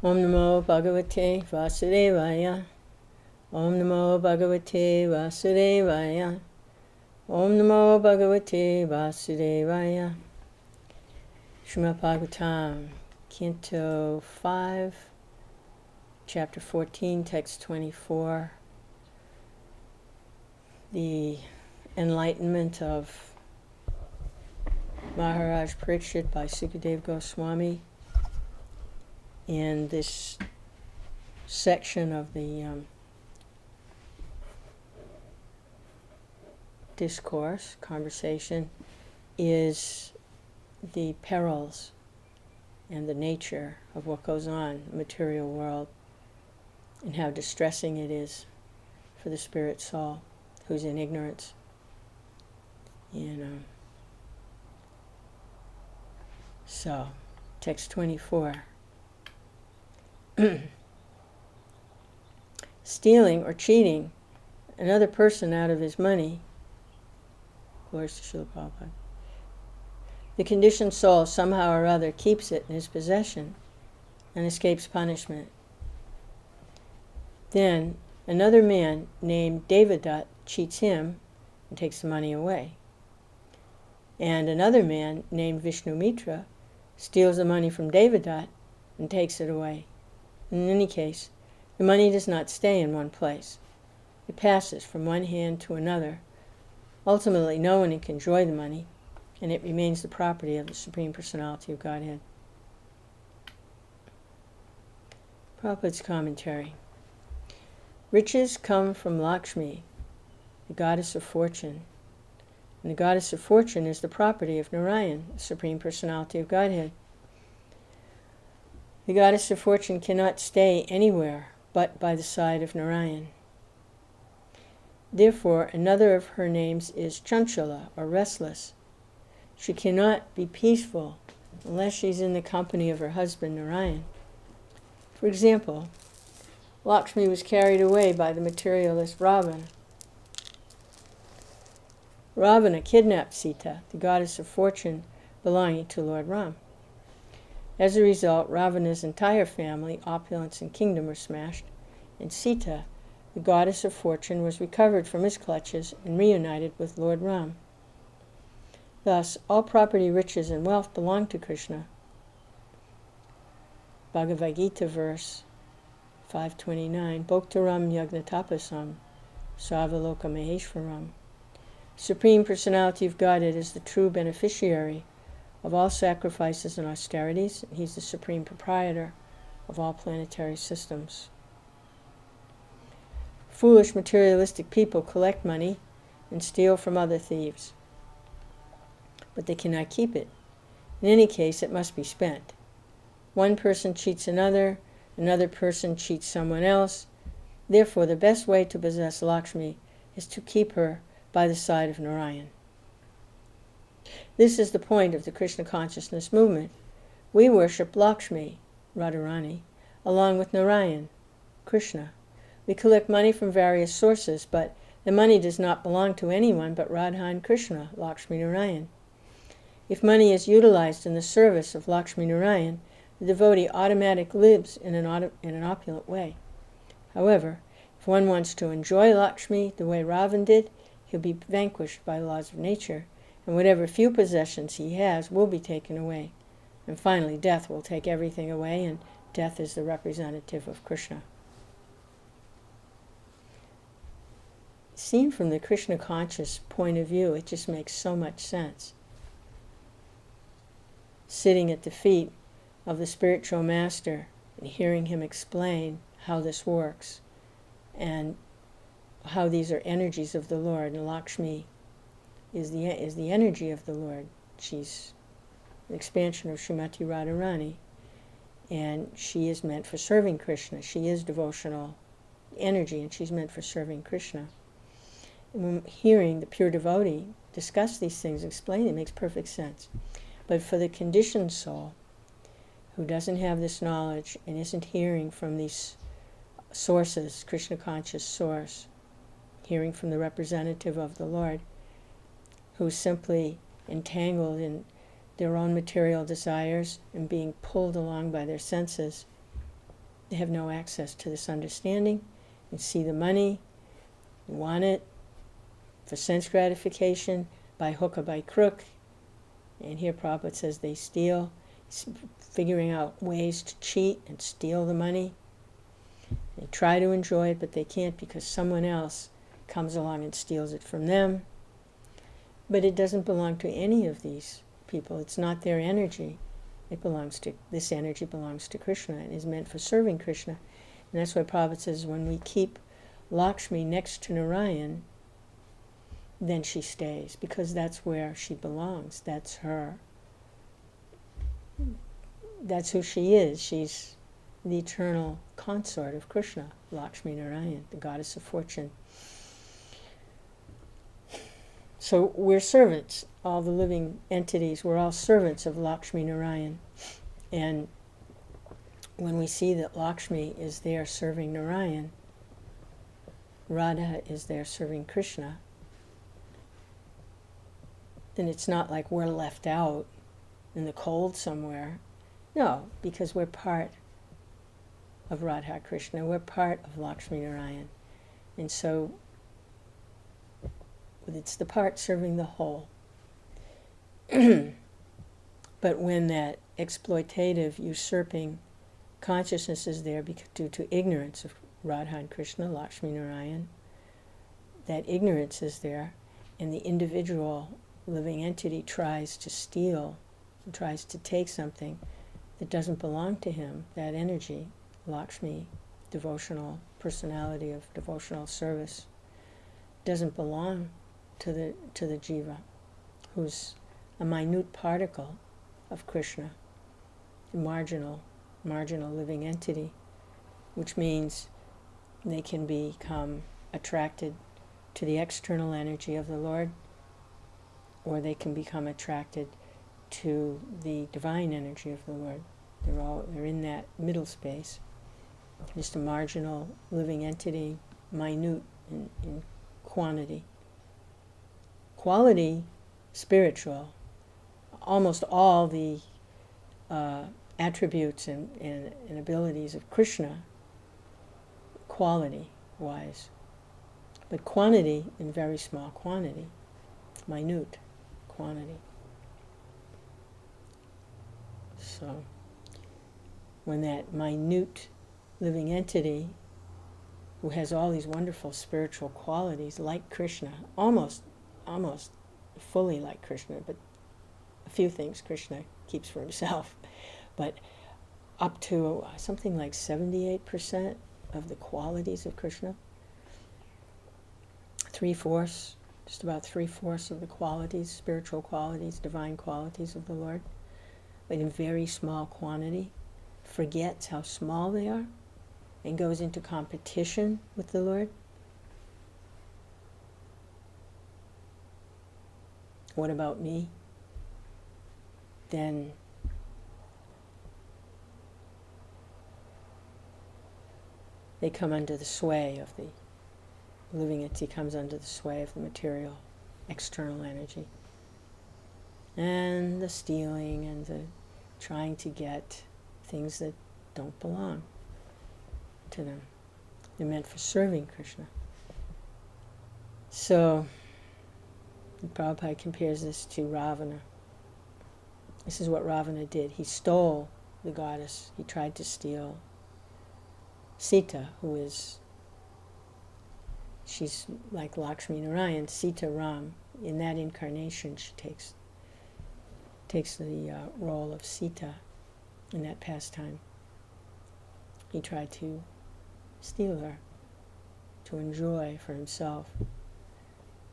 Om Namo Bhagavate Vāsadevaya. Om Namo Bhagavate Vāsadevaya. Om Namo Bhagavate Vāsadevaya. Srimad Bhagavatam, Canto 5, Chapter 14, Text 24. The enlightenment of Maharaj Parikshit by Sukadeva Goswami. In this section of the discourse, conversation, is the perils and the nature of what goes on in the material world and how distressing it is for the spirit soul who's in ignorance. So, text 24. Stealing or cheating another person out of his money, glories to Srila Prabhupada. The conditioned soul somehow or other keeps it in his possession and escapes punishment. Then another man named Devadat cheats him and takes the money away. And another man named Vishnumitra steals the money from Devadat and takes it away. In any case, the money does not stay in one place. It passes from one hand to another. Ultimately, no one can enjoy the money, and it remains the property of the Supreme Personality of Godhead. Prabhupada's commentary. Riches come from Lakshmi, the goddess of fortune, and the goddess of fortune is the property of Narayan, the Supreme Personality of Godhead. The goddess of fortune cannot stay anywhere but by the side of Narayan. Therefore, another of her names is Chanchala, or restless. She cannot be peaceful unless she's in the company of her husband Narayan. For example, Lakshmi was carried away by the materialist Ravana. Ravana kidnapped Sita, the goddess of fortune belonging to Lord Ram. As a result, Ravana's entire family, opulence, and kingdom were smashed, and Sita, the goddess of fortune, was recovered from his clutches and reunited with Lord Ram. Thus, all property, riches, and wealth belong to Krishna. Bhagavad Gita verse 529, Bhoktaram Yagnatapasam, Sarvaloka Maheshwaram. Supreme Personality of Godhead is the true beneficiary of all sacrifices and austerities. He's the supreme proprietor of all planetary systems. Foolish materialistic people collect money and steal from other thieves, but they cannot keep it. In any case, it must be spent. One person cheats another person cheats someone else. Therefore, the best way to possess Lakshmi is to keep her by the side of Narayan. This is the point of the Krishna consciousness movement. We worship Lakshmi, Radharani, along with Narayan, Krishna. We collect money from various sources, but the money does not belong to anyone but Radha and Krishna, Lakshmi Narayan. If money is utilized in the service of Lakshmi Narayan, the devotee automatically lives in an opulent way. However, if one wants to enjoy Lakshmi the way Ravan did, he'll be vanquished by the laws of nature, and whatever few possessions he has will be taken away. And finally, death will take everything away, and death is the representative of Krishna. Seen from the Krishna conscious point of view, it just makes so much sense. Sitting at the feet of the spiritual master and hearing him explain how this works and how these are energies of the Lord, and Lakshmi is the energy of the Lord. She's an expansion of Srimati Radharani, and she is meant for serving Krishna. She is devotional energy, and she's meant for serving Krishna. And when hearing the pure devotee discuss these things, explain it makes perfect sense. But for the conditioned soul, who doesn't have this knowledge and isn't hearing from these sources, Krishna conscious source, hearing from the representative of the Lord, who's simply entangled in their own material desires and being pulled along by their senses, They have no access to this understanding. You see the money, you want it for sense gratification, by hook or by crook. And here Prabhupada says they steal, figuring out ways to cheat and steal the money. They try to enjoy it, but they can't because someone else comes along and steals it from them. But it doesn't belong to any of these people. It's not their energy. This energy belongs to Krishna and is meant for serving Krishna. And that's why Prabhupada says when we keep Lakshmi next to Narayan, then she stays, because that's where she belongs. That's her. That's who she is. She's the eternal consort of Krishna, Lakshmi Narayan, the goddess of fortune. So we're servants. All the living entities, we're all servants of Lakshmi Narayan. And when we see that Lakshmi is there serving Narayan, Radha is there serving Krishna, then it's not like we're left out in the cold somewhere. No, because we're part of Radha Krishna. We're part of Lakshmi Narayan. And so it's the part serving the whole. But when that exploitative, usurping consciousness is there due to ignorance of Radha and Krishna, Lakshmi Narayan, that ignorance is there, and the individual living entity tries to steal, tries to take something that doesn't belong to him, that energy, Lakshmi, devotional personality of devotional service, doesn't belong to the jiva, who's a minute particle of Krishna, a marginal living entity, which means they can become attracted to the external energy of the Lord, or they can become attracted to the divine energy of the Lord. They're in that middle space, just a marginal living entity, minute in quantity. Quality, spiritual. Almost all the attributes and abilities of Krishna, quality-wise. But quantity in very small quantity, minute quantity. So, when that minute living entity who has all these wonderful spiritual qualities like Krishna, almost fully like Krishna, but a few things Krishna keeps for himself, but up to something like 78% of the qualities of Krishna, 3/4, just about 3/4 of the qualities, spiritual qualities, divine qualities of the Lord, but in very small quantity, forgets how small they are and goes into competition with the Lord. What about me? Then they come under the sway of the living entity, comes under the sway of the material, external energy. And the stealing and the trying to get things that don't belong to them. They're meant for serving Krishna. So, Prabhupada compares this to Ravana. This is what Ravana did. He stole the goddess. He tried to steal Sita, she's like Lakshmi Narayan, Sita Ram. In that incarnation, she takes the role of Sita in that pastime. He tried to steal her, to enjoy for himself,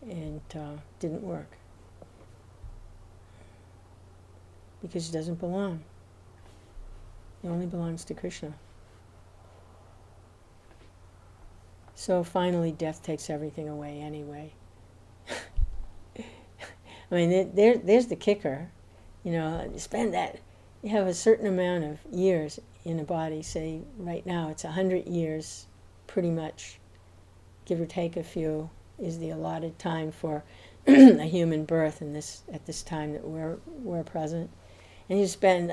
and didn't work. Because it doesn't belong. It only belongs to Krishna. So finally, death takes everything away anyway. I mean, there's the kicker. You know, you have a certain amount of years in a body. Say, right now, it's 100 years, pretty much, give or take a few, is the allotted time for a human birth at this time that we're present. And you spend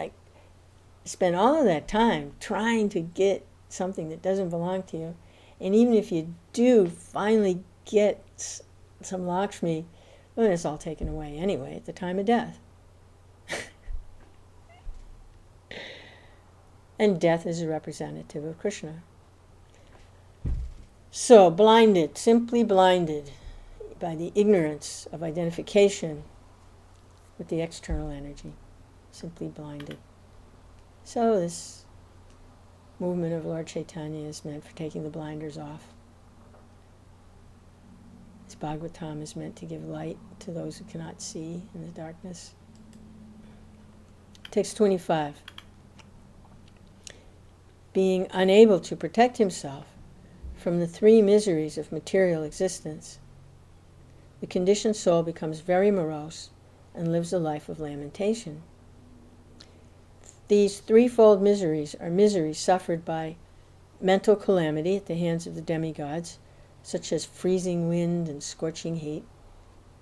all of that time trying to get something that doesn't belong to you. And even if you do finally get some Lakshmi, then it's all taken away anyway at the time of death. And death is a representative of Krishna. So, blinded, simply blinded by the ignorance of identification with the external energy. Simply blinded. So this movement of Lord Chaitanya is meant for taking the blinders off. This Bhagavatam is meant to give light to those who cannot see in the darkness. Text 25. Being unable to protect himself from the three miseries of material existence, the conditioned soul becomes very morose and lives a life of lamentation. These threefold miseries are miseries suffered by mental calamity at the hands of the demigods, such as freezing wind and scorching heat,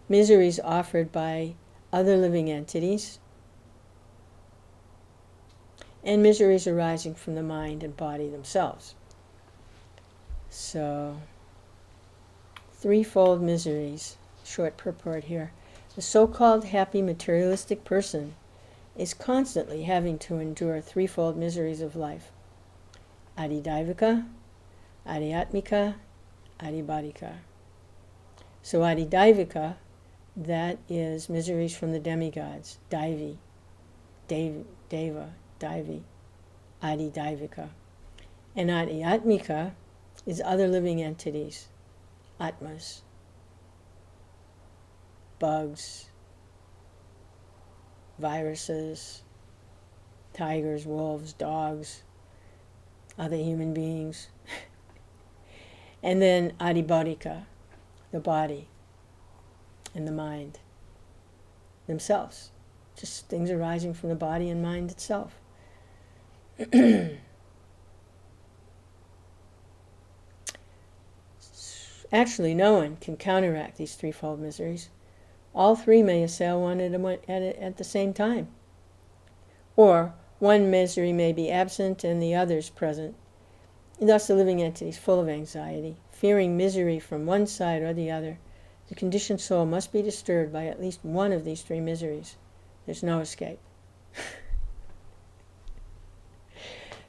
miseries offered by other living entities, and miseries arising from the mind and body themselves. So, threefold miseries, short purport here. The so-called happy materialistic person is constantly having to endure threefold miseries of life: adidaivika, adiatmika, adibadika. So adidaivika, that is miseries from the demigods, daivi, deva, daivi, adidaivika. And adiatmika is other living entities, atmas, bugs, viruses, tigers, wolves, dogs, other human beings. And then adibadika, the body and the mind themselves, just things arising from the body and mind itself. Actually, no one can counteract these threefold miseries. All three may assail one at the same time. Or one misery may be absent and the others present. And thus the living entity is full of anxiety, fearing misery from one side or the other. The conditioned soul must be disturbed by at least one of these three miseries. There's no escape.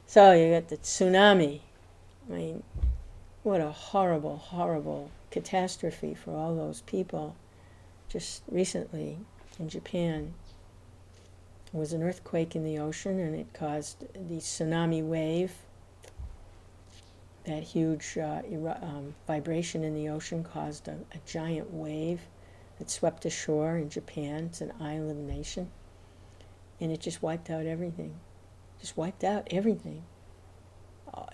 So you got the tsunami. I mean, what a horrible, horrible catastrophe for all those people. Just recently in Japan, there was an earthquake in the ocean and it caused the tsunami wave. That huge vibration in the ocean caused a giant wave that swept ashore in Japan. It's an island nation. And it just wiped out everything. Just wiped out everything.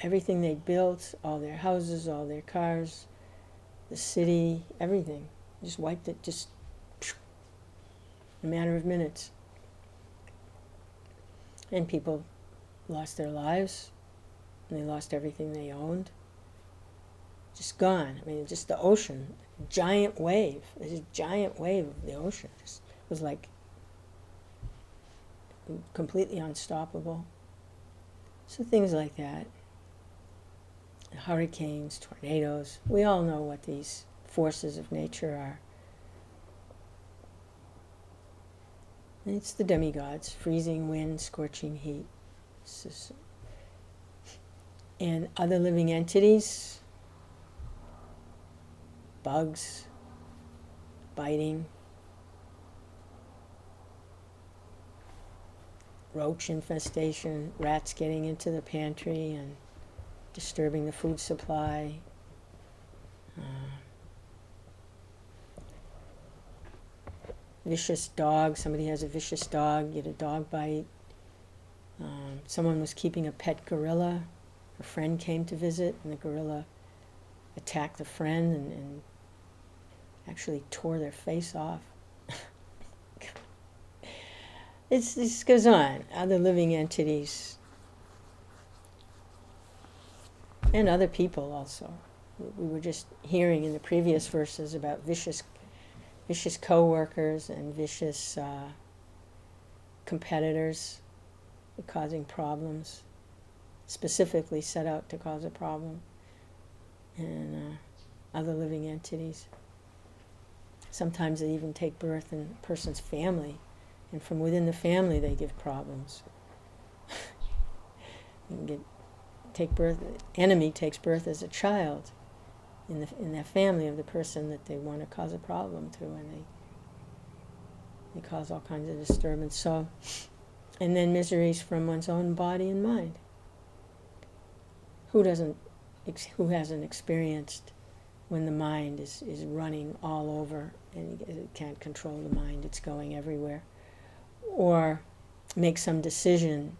Everything they built, all their houses, all their cars, the city, everything. Just wiped it, just in a matter of minutes. And people lost their lives, and they lost everything they owned. Just gone. I mean, just the ocean, giant wave. This giant wave of the ocean just was like completely unstoppable. So things like that. Hurricanes, tornadoes. We all know what these forces of nature are. And it's the demigods, freezing wind, scorching heat. And other living entities, bugs, biting, roach infestation, rats getting into the pantry and disturbing the food supply. Vicious dog, somebody has a vicious dog, get a dog bite. Someone was keeping a pet gorilla. A friend came to visit and the gorilla attacked the friend and actually tore their face off. This goes on. Other living entities and other people also. We were just hearing in the previous verses about vicious co-workers and vicious competitors causing problems. specifically set out to cause a problem in other living entities. Sometimes they even take birth in a person's family, and from within the family they give problems. You can enemy takes birth as a child in the family of the person that they want to cause a problem to, and they cause all kinds of disturbance. So, and then miseries from one's own body and mind. Who hasn't experienced when the mind is running all over and it can't control the mind, it's going everywhere? Or make some decision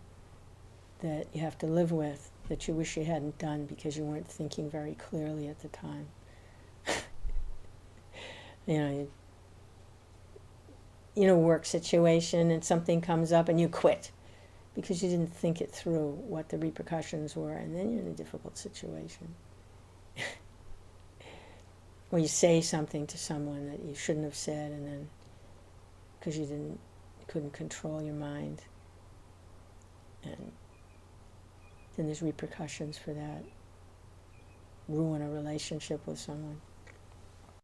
that you have to live with that you wish you hadn't done because you weren't thinking very clearly at the time. Work situation and something comes up and you quit because you didn't think it through what the repercussions were, and then you're in a difficult situation. Or you say something to someone that you shouldn't have said, and then because you couldn't control your mind, and then there's repercussions for that. Ruin a relationship with someone.